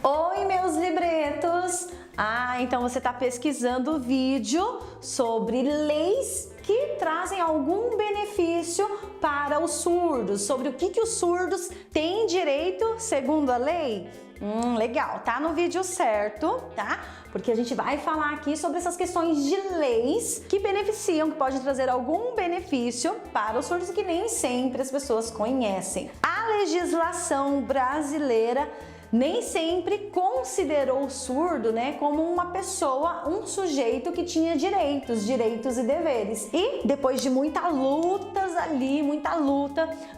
Oi, meus libretos! Então você está pesquisando vídeo sobre leis que trazem algum benefício para os surdos, sobre o que os surdos têm direito segundo a lei? Legal, tá no vídeo certo, tá? Porque a gente vai falar aqui sobre essas questões de leis que beneficiam, que pode trazer algum benefício para os surdos que nem sempre as pessoas conhecem. A legislação brasileira nem sempre considerou o surdo, como uma pessoa, um sujeito que tinha direitos e deveres. E depois de muita luta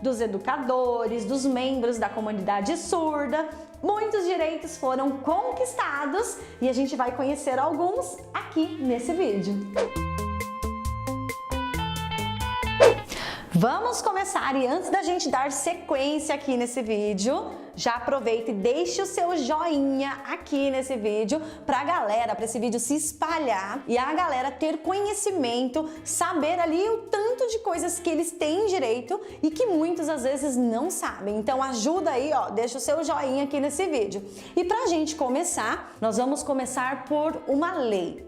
dos educadores, dos membros da comunidade surda, muitos direitos foram conquistados e a gente vai conhecer alguns aqui nesse vídeo. Vamos começar e antes da gente dar sequência aqui nesse vídeo, já aproveita e deixe o seu joinha aqui nesse vídeo pra galera, pra esse vídeo se espalhar e a galera ter conhecimento, saber ali o tanto de coisas que eles têm direito e que muitos às vezes não sabem. Então ajuda aí, deixa o seu joinha aqui nesse vídeo. E pra gente começar, nós vamos começar por uma lei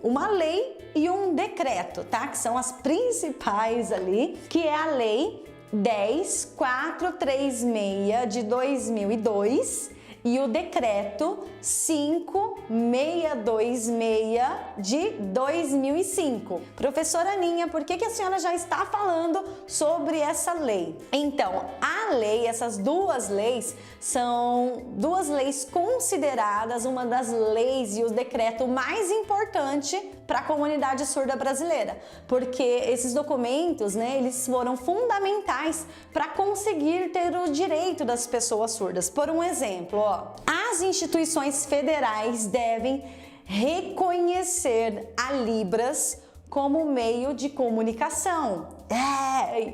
e um decreto, tá? Que são as principais ali, que é a lei 10.436 de 2002 e o decreto 5.626 de 2005. Professora Aninha, por que a senhora já está falando sobre essa lei? Então, a lei, essas duas leis, são duas leis consideradas uma das leis e o decreto mais importante para a comunidade surda brasileira, porque esses documentos, eles foram fundamentais para conseguir ter o direito das pessoas surdas. Por um exemplo, as instituições federais devem reconhecer a Libras como meio de comunicação.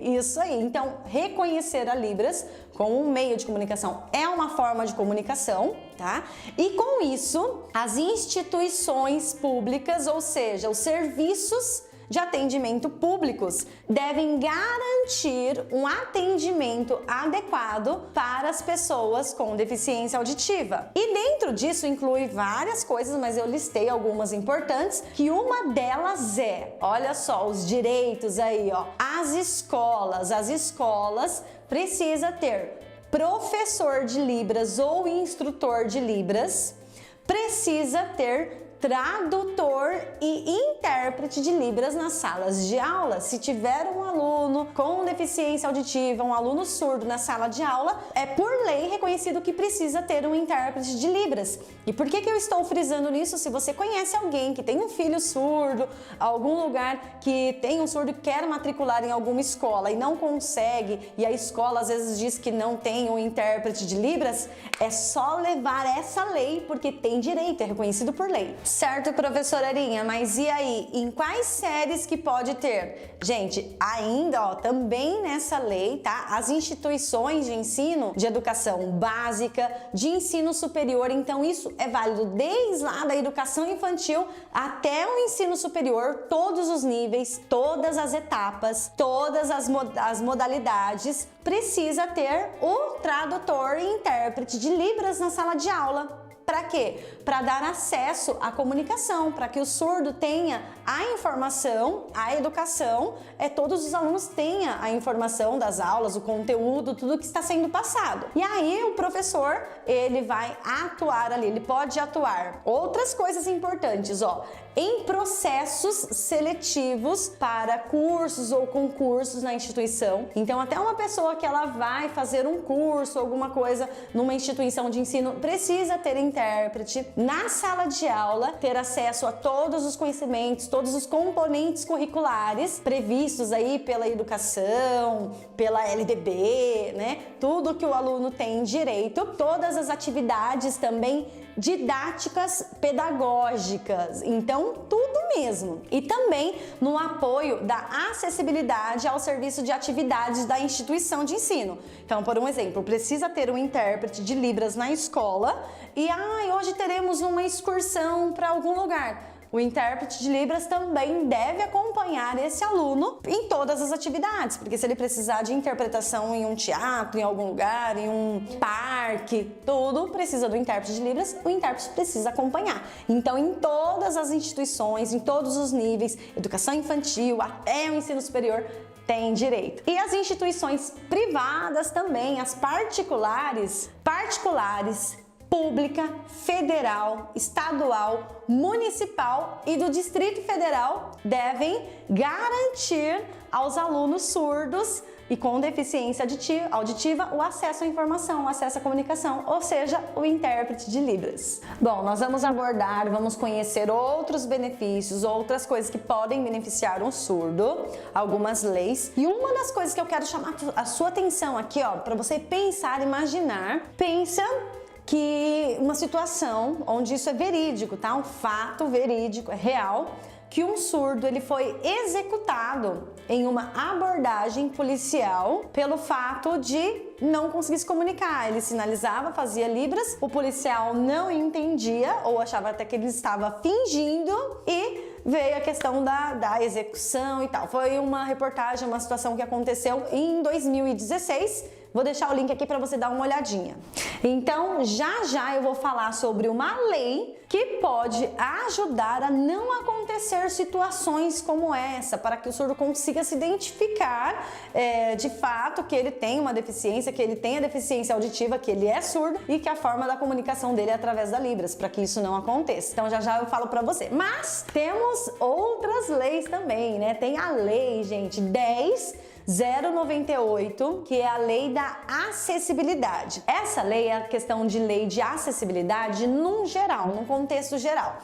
Isso aí. Então, reconhecer a Libras como um meio de comunicação é uma forma de comunicação, tá? E com isso, as instituições públicas, ou seja, os serviços de atendimento públicos, devem garantir um atendimento adequado para as pessoas com deficiência auditiva. E dentro disso inclui várias coisas, mas eu listei algumas importantes, que uma delas olha só, os direitos aí, as escolas precisam ter professor de Libras ou instrutor de Libras, precisa ter tradutor e intérprete de Libras nas salas de aula. Se tiver um aluno com deficiência auditiva, um aluno surdo na sala de aula, é por lei reconhecido que precisa ter um intérprete de Libras. E por que eu estou frisando nisso? Se você conhece alguém que tem um filho surdo, algum lugar que tem um surdo que quer matricular em alguma escola e não consegue, e a escola às vezes diz que não tem um intérprete de Libras, é só levar essa lei, porque tem direito, é reconhecido por lei. Certo, professora Arinha, mas e aí, em quais séries que pode ter? Gente, ainda, também nessa lei, tá? As instituições de ensino, de educação básica, de ensino superior, então isso é válido desde lá da educação infantil até o ensino superior, todos os níveis, todas as etapas, todas as modalidades, precisa ter o tradutor e intérprete de Libras na sala de aula. Para quê? Para dar acesso à comunicação, para que o surdo tenha a informação, a educação, todos os alunos tenham a informação das aulas, o conteúdo, tudo que está sendo passado. E aí o professor, ele vai atuar ali, ele pode atuar. Outras coisas importantes, em processos seletivos para cursos ou concursos na instituição. Então, até uma pessoa que ela vai fazer um curso, alguma coisa numa instituição de ensino, precisa ter intérprete na sala de aula, ter acesso a todos os conhecimentos, todos os componentes curriculares previstos aí pela educação, pela LDB, Tudo que o aluno tem direito, todas as atividades também didáticas pedagógicas, então tudo mesmo. E também no apoio da acessibilidade ao serviço de atividades da instituição de ensino. Então, por um exemplo, precisa ter um intérprete de Libras na escola e hoje teremos uma excursão para algum lugar. o intérprete de Libras também deve acompanhar esse aluno em todas as atividades, porque se ele precisar de interpretação em um teatro, em algum lugar, em um parque, tudo precisa do intérprete de Libras, o intérprete precisa acompanhar. Então, em todas as instituições, em todos os níveis, educação infantil até o ensino superior, tem direito. E as instituições privadas também, as particulares, pública, federal, estadual, municipal e do Distrito Federal devem garantir aos alunos surdos e com deficiência auditiva o acesso à informação, o acesso à comunicação, ou seja, o intérprete de Libras. Bom, nós vamos vamos conhecer outros benefícios, outras coisas que podem beneficiar um surdo, algumas leis. E uma das coisas que eu quero chamar a sua atenção aqui, ó, para você pensar, imaginar, pensa que uma situação onde isso é verídico, tá? Um fato verídico, é real, que um surdo ele foi executado em uma abordagem policial pelo fato de não conseguir se comunicar. Ele sinalizava, fazia libras, o policial não entendia ou achava até que ele estava fingindo e veio a questão da execução e tal. Foi uma reportagem, uma situação que aconteceu em 2016. Vou deixar o link aqui para você dar uma olhadinha. Então, já eu vou falar sobre uma lei que pode ajudar a não acontecer situações como essa, para que o surdo consiga se identificar de fato que ele tem uma deficiência, que ele tem a deficiência auditiva, que ele é surdo e que a forma da comunicação dele é através da Libras, para que isso não aconteça. Então, já eu falo para você. Mas temos outras leis também, né? Tem a lei, gente, 10.098, que é a lei da acessibilidade. Essa lei é a questão de lei de acessibilidade num geral, num contexto geral.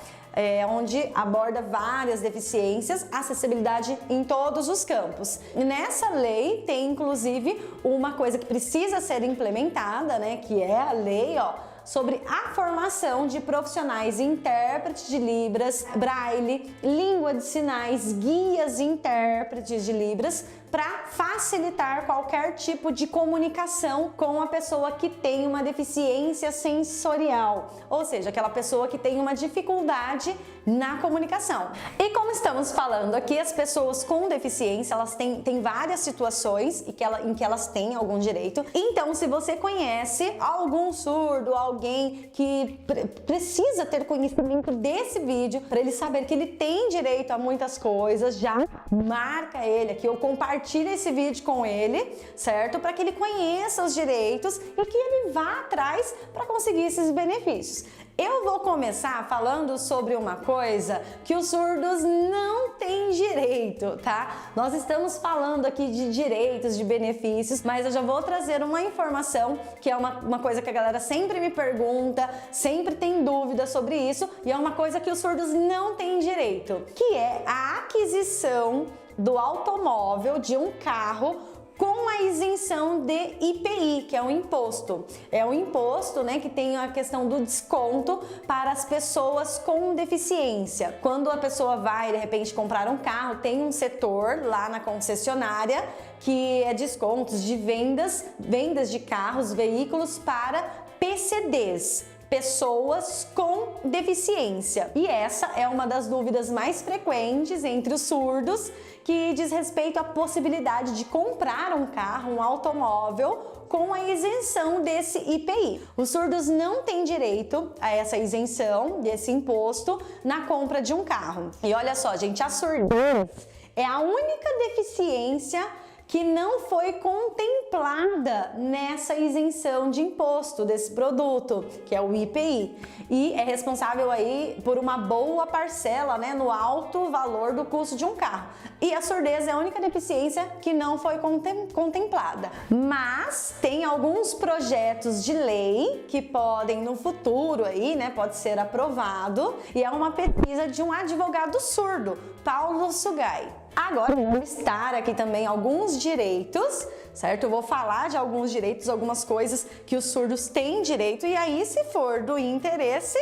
Onde aborda várias deficiências, acessibilidade em todos os campos. E nessa lei tem inclusive uma coisa que precisa ser implementada, né, que é a lei, sobre a formação de profissionais intérpretes de Libras, Braille, língua de sinais, guias intérpretes de Libras, para facilitar qualquer tipo de comunicação com a pessoa que tem uma deficiência sensorial, ou seja, aquela pessoa que tem uma dificuldade na comunicação. E como estamos falando aqui, as pessoas com deficiência, elas têm várias situações em que elas têm algum direito. Então, se você conhece algum surdo, alguém que precisa ter conhecimento desse vídeo, para ele saber que ele tem direito a muitas coisas, já marca ele aqui ou compartilha esse vídeo com ele, certo? Para que ele conheça os direitos e que ele vá atrás para conseguir esses benefícios. Eu vou começar falando sobre uma coisa que os surdos não têm direito, tá? Nós estamos falando aqui de direitos, de benefícios, mas eu já vou trazer uma informação que é uma coisa que a galera sempre me pergunta, sempre tem dúvida sobre isso, e é uma coisa que os surdos não têm direito, que é a aquisição do automóvel, de um carro, com a isenção de IPI, que é um imposto. É um imposto, né, que tem a questão do desconto para as pessoas com deficiência. Quando a pessoa vai, de repente, comprar um carro, tem um setor lá na concessionária que é descontos de vendas de carros, veículos para PCDs. Pessoas com deficiência. E essa é uma das dúvidas mais frequentes entre os surdos, que diz respeito à possibilidade de comprar um carro, um automóvel, com a isenção desse IPI. Os surdos não têm direito a essa isenção desse imposto na compra de um carro. E olha só, gente, a surdez é a única deficiência que não foi contemplada nessa isenção de imposto desse produto, que é o IPI, e é responsável aí por uma boa parcela, né, no alto valor do custo de um carro. E a surdez é a única deficiência que não foi contemplada. Mas tem alguns projetos de lei que podem no futuro aí, né, pode ser aprovado, e é uma pesquisa de um advogado surdo, Paulo Sugai. Agora eu vou listar aqui também alguns direitos, certo? Eu vou falar de alguns direitos, algumas coisas que os surdos têm direito, e aí, se for do interesse,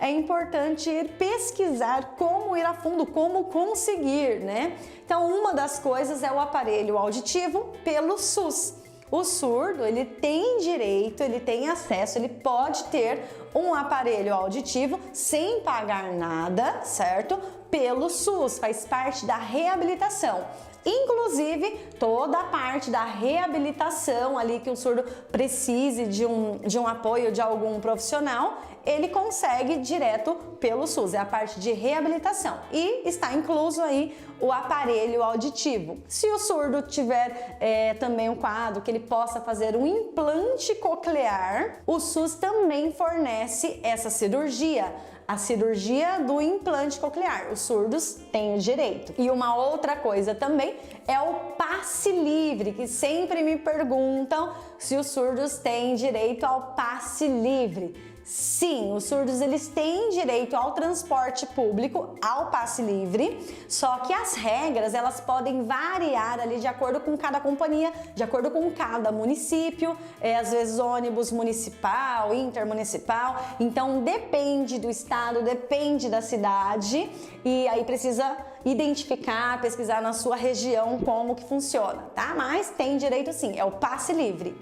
é importante ir pesquisar como ir a fundo, como conseguir, né? Então, uma das coisas é o aparelho auditivo pelo SUS. o surdo, ele tem direito, ele tem acesso, ele pode ter um aparelho auditivo sem pagar nada, certo? Pelo SUS, faz parte da reabilitação. Inclusive, toda a parte da reabilitação ali que o surdo precise de um apoio de algum profissional, ele consegue direto pelo SUS, é a parte de reabilitação. E está incluso aí o aparelho auditivo. Se o surdo tiver também um quadro que ele possa fazer um implante coclear, o SUS também fornece essa cirurgia. A cirurgia do implante coclear, os surdos têm o direito. E uma outra coisa também é o passe livre, que sempre me perguntam se os surdos têm direito ao passe livre. Sim, os surdos eles têm direito ao transporte público, ao passe livre, só que as regras elas podem variar ali de acordo com cada companhia, de acordo com cada município, às vezes ônibus municipal, intermunicipal, então depende do estado, depende da cidade e aí precisa identificar, pesquisar na sua região como que funciona, tá? Mas tem direito sim, é o passe livre.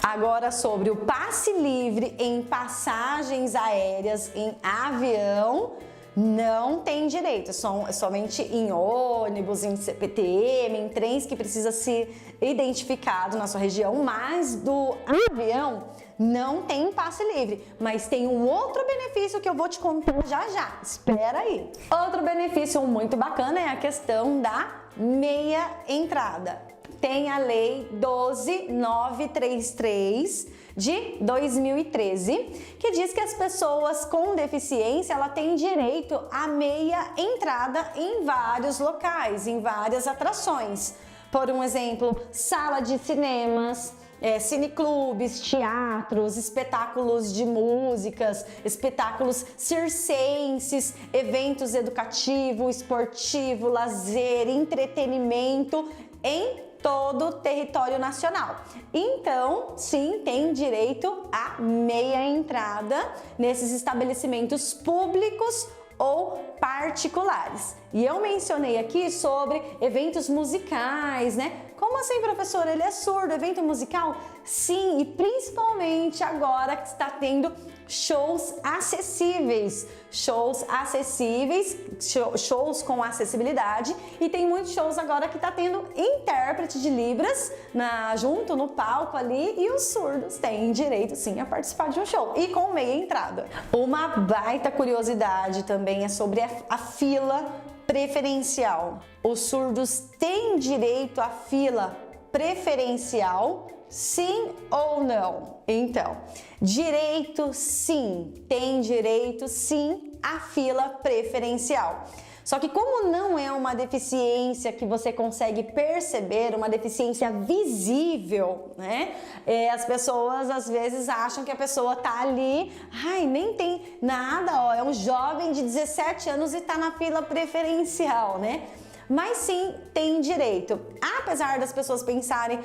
Agora sobre o passe livre em passagens aéreas em avião, não tem direito, somente em ônibus, em CPTM, em trens que precisa ser identificado na sua região, mas do avião não tem passe livre, mas tem um outro benefício que eu vou te contar já já, espera aí. Outro benefício muito bacana é a questão da meia entrada. Tem a Lei 12.933 de 2013, que diz que as pessoas com deficiência ela tem direito à meia entrada em vários locais, em várias atrações. Por um exemplo, sala de cinemas, cineclubes, teatros, espetáculos de músicas, espetáculos circenses, eventos educativo, esportivo, lazer, entretenimento em todo o território nacional. Então, sim, tem direito à meia entrada nesses estabelecimentos públicos ou particulares. E eu mencionei aqui sobre eventos musicais, né? Como assim, professora? Ele é surdo, evento musical? Sim, e principalmente agora que está tendo shows acessíveis, shows com acessibilidade, e tem muitos shows agora que está tendo intérprete de Libras junto no palco ali, e os surdos têm direito sim a participar de um show e com meia entrada. Uma baita curiosidade também é sobre a fila preferencial. Os surdos têm direito à fila preferencial? Sim ou não? Então, direito sim, tem direito sim à fila preferencial. Só que como não é uma deficiência que você consegue perceber, uma deficiência visível, né? As pessoas às vezes acham que a pessoa tá ali, nem tem nada, ó, é um jovem de 17 anos e tá na fila preferencial, né? Mas sim, tem direito. Apesar das pessoas pensarem,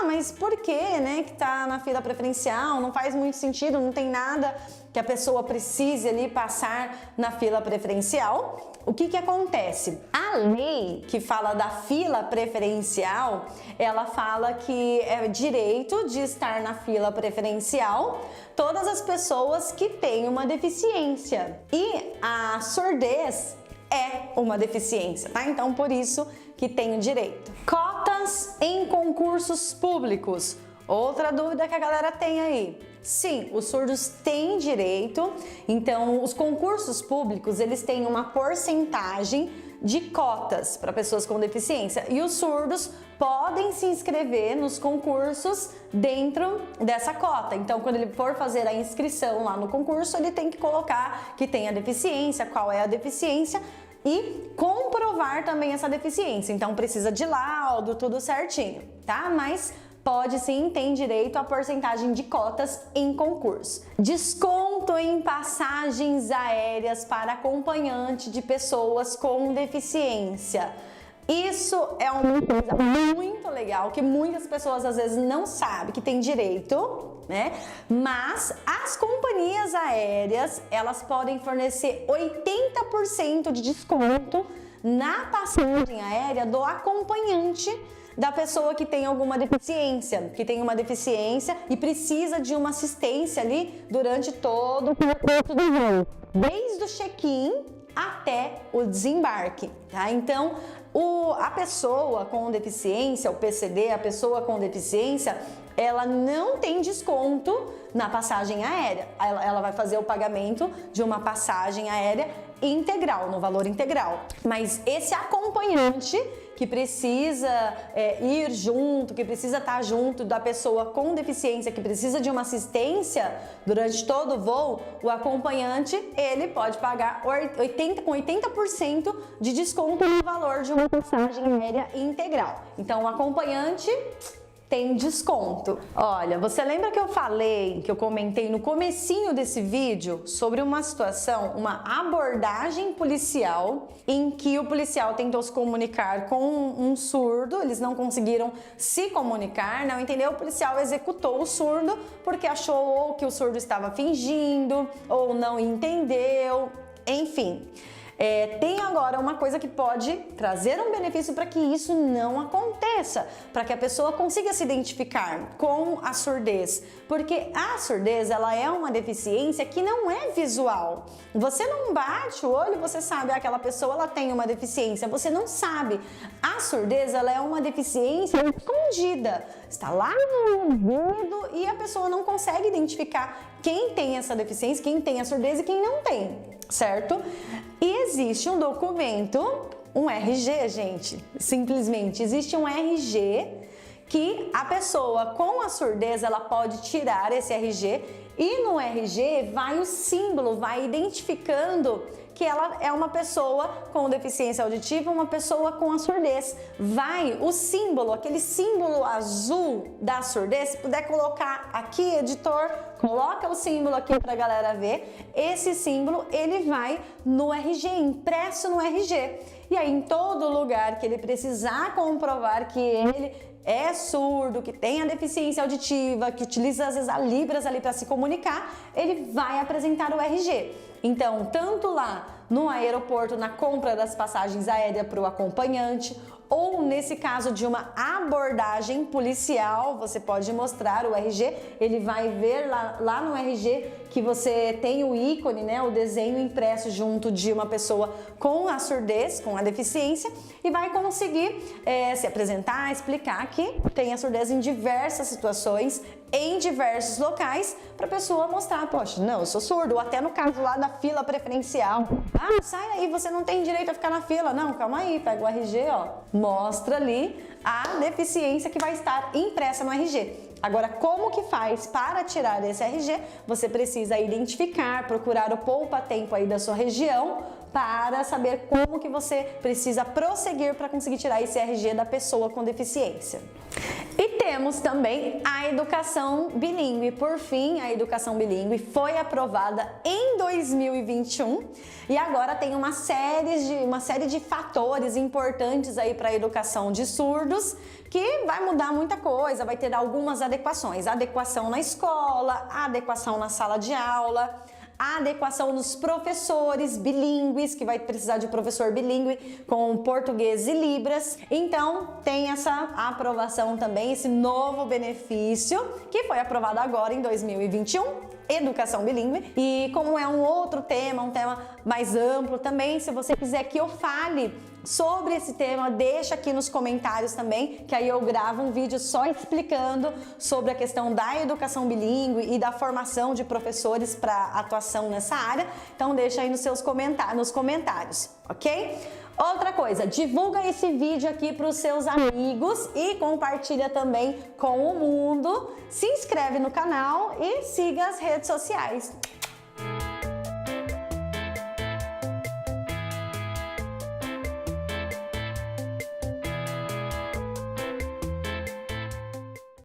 mas por que, né, que tá na fila preferencial? Não faz muito sentido, não tem nada que a pessoa precise ali passar na fila preferencial. O que acontece? A lei que fala da fila preferencial, ela fala que é direito de estar na fila preferencial todas as pessoas que têm uma deficiência. E a surdez é uma deficiência, tá? Então, por isso que tem o direito. Cotas em concursos públicos. Outra dúvida que a galera tem aí. Sim, os surdos têm direito. Então, os concursos públicos, eles têm uma porcentagem de cotas para pessoas com deficiência. E os surdos podem se inscrever nos concursos dentro dessa cota. Então, quando ele for fazer a inscrição lá no concurso, ele tem que colocar que tem a deficiência, qual é a deficiência e comprovar também essa deficiência. Então, precisa de laudo, tudo certinho, tá? Mas pode sim, tem direito à porcentagem de cotas em concurso. Desconto em passagens aéreas para acompanhante de pessoas com deficiência. Isso é uma coisa muito legal, que muitas pessoas às vezes não sabem que tem direito, né? Mas as companhias aéreas, elas podem fornecer 80% de desconto na passagem aérea do acompanhante da pessoa que tem alguma deficiência, e precisa de uma assistência ali durante todo o percurso do voo, desde o check-in até o desembarque, tá? Então, a pessoa com deficiência, o PCD, a pessoa com deficiência, ela não tem desconto na passagem aérea. Ela vai fazer o pagamento de uma passagem aérea integral, no valor integral. Mas esse acompanhante que precisa ir junto, que precisa estar junto da pessoa com deficiência, que precisa de uma assistência durante todo o voo, o acompanhante, ele pode pagar com 80% de desconto no valor de uma passagem aérea integral. Então, o acompanhante tem desconto. Olha, você lembra que eu comentei no comecinho desse vídeo sobre uma situação, uma abordagem policial em que o policial tentou se comunicar com um surdo, eles não conseguiram se comunicar, não entendeu? O policial executou o surdo porque achou ou que o surdo estava fingindo ou não entendeu, enfim. Tem agora uma coisa que pode trazer um benefício para que isso não aconteça, para que a pessoa consiga se identificar com a surdez, porque a surdez, ela é uma deficiência que não é visual. Você não bate o olho, você sabe, aquela pessoa ela tem uma deficiência, você não sabe. A surdez, ela é uma deficiência escondida, está lá no ouvido e a pessoa não consegue identificar quem tem essa deficiência, quem tem a surdez e quem não tem, certo? E existe um documento, um RG, gente, simplesmente existe um RG que a pessoa com a surdez, ela pode tirar esse RG e no RG vai o símbolo, vai identificando que ela é uma pessoa com deficiência auditiva, uma pessoa com a surdez. Vai o símbolo, aquele símbolo azul da surdez, se puder colocar aqui, editor, coloca o símbolo aqui para a galera ver. Esse símbolo, ele vai no RG, impresso no RG. E aí, em todo lugar que ele precisar comprovar que ele é surdo, que tem a deficiência auditiva, que utiliza às vezes a Libras ali para se comunicar, ele vai apresentar o RG. Então, tanto lá no aeroporto, na compra das passagens aéreas para o acompanhante, ou nesse caso de uma abordagem policial, você pode mostrar o RG, ele vai ver lá no RG que você tem o ícone, né, o desenho impresso junto de uma pessoa com a surdez, com a deficiência, e vai conseguir se apresentar, explicar que tem a surdez em diversas situações, em diversos locais, para a pessoa mostrar, poxa, não, eu sou surdo, ou até no caso lá da fila preferencial, sai aí, você não tem direito a ficar na fila, não, calma aí, pega o RG, ó, mostra ali a deficiência que vai estar impressa no RG. Agora, como que faz para tirar esse RG? Você precisa identificar, procurar o poupa-tempo aí da sua região para saber como que você precisa prosseguir para conseguir tirar esse RG da pessoa com deficiência. E temos também a educação bilíngue. Por fim, a educação bilíngue foi aprovada em 2021 e agora tem uma série de fatores importantes aí para a educação de surdos que vai mudar muita coisa, vai ter algumas adequações. Adequação na escola, adequação na sala de aula, a adequação nos professores bilíngues, que vai precisar de professor bilíngue com português e Libras. Então, tem essa aprovação também, esse novo benefício, que foi aprovado agora em 2021, educação bilíngue. E como é um outro tema, um tema mais amplo também, se você quiser que eu fale sobre esse tema, deixa aqui nos comentários também, que aí eu gravo um vídeo só explicando sobre a questão da educação bilíngue e da formação de professores para atuação nessa área. Então deixa aí nos comentários, ok? Outra coisa, divulga esse vídeo aqui para os seus amigos e compartilha também com o mundo. Se inscreve no canal e siga as redes sociais.